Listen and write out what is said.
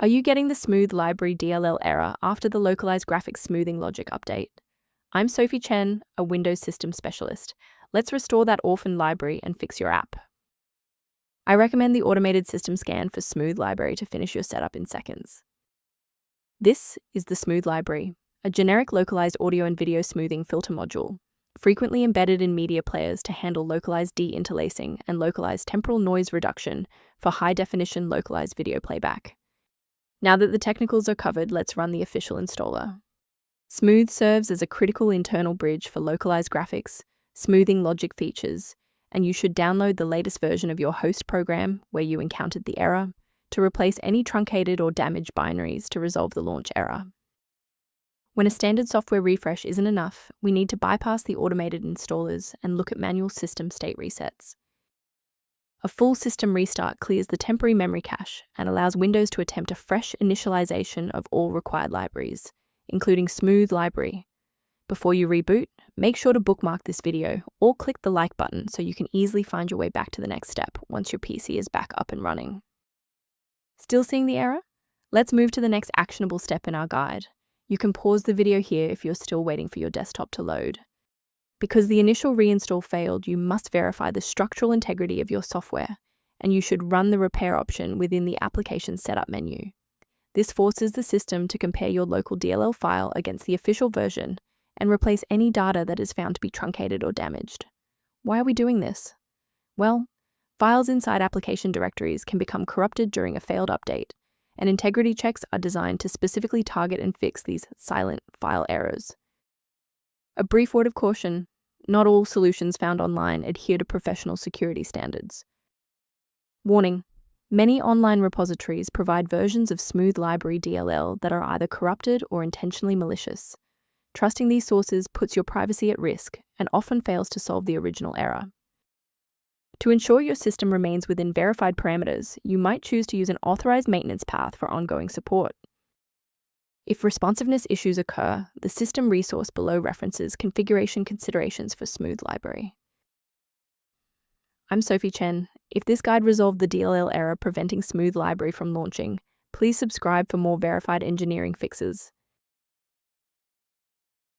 Are you getting the Smooth Library DLL error after the Localized graphics smoothing logic update? I'm Sophie Chen, a Windows system specialist. Let's restore that orphan library and fix your app. I recommend the automated system scan for Smooth Library to finish your setup in seconds. This is the Smooth Library, a generic localized audio and video smoothing filter module, frequently embedded in media players to handle localized de-interlacing and localized temporal noise reduction for high-definition localized video playback. Now that the technicals are covered, let's run the official installer. Smooth serves as a critical internal bridge for localized graphics, smoothing logic features, and you should download the latest version of your host program where you encountered the error to replace any truncated or damaged binaries to resolve the launch error. When a standard software refresh isn't enough, we need to bypass the automated installers and look at manual system state resets. A full system restart clears the temporary memory cache and allows Windows to attempt a fresh initialization of all required libraries, including Smooth Library. Before you reboot, make sure to bookmark this video or click the like button so you can easily find your way back to the next step once your PC is back up and running. Still seeing the error? Let's move to the next actionable step in our guide. You can pause the video here if you're still waiting for your desktop to load. Because the initial reinstall failed, you must verify the structural integrity of your software, and you should run the repair option within the application setup menu. This forces the system to compare your local DLL file against the official version and replace any data that is found to be truncated or damaged. Why are we doing this? Well, files inside application directories can become corrupted during a failed update, and integrity checks are designed to specifically target and fix these silent file errors. A brief word of caution: not all solutions found online adhere to professional security standards. Warning: many online repositories provide versions of Smooth Library DLL that are either corrupted or intentionally malicious. Trusting these sources puts your privacy at risk and often fails to solve the original error. To ensure your system remains within verified parameters, you might choose to use an authorized maintenance path for ongoing support. If responsiveness issues occur, the system resource below references configuration considerations for Smooth Library. I'm Sophie Chen. If this guide resolved the DLL error preventing Smooth Library from launching, please subscribe for more verified engineering fixes.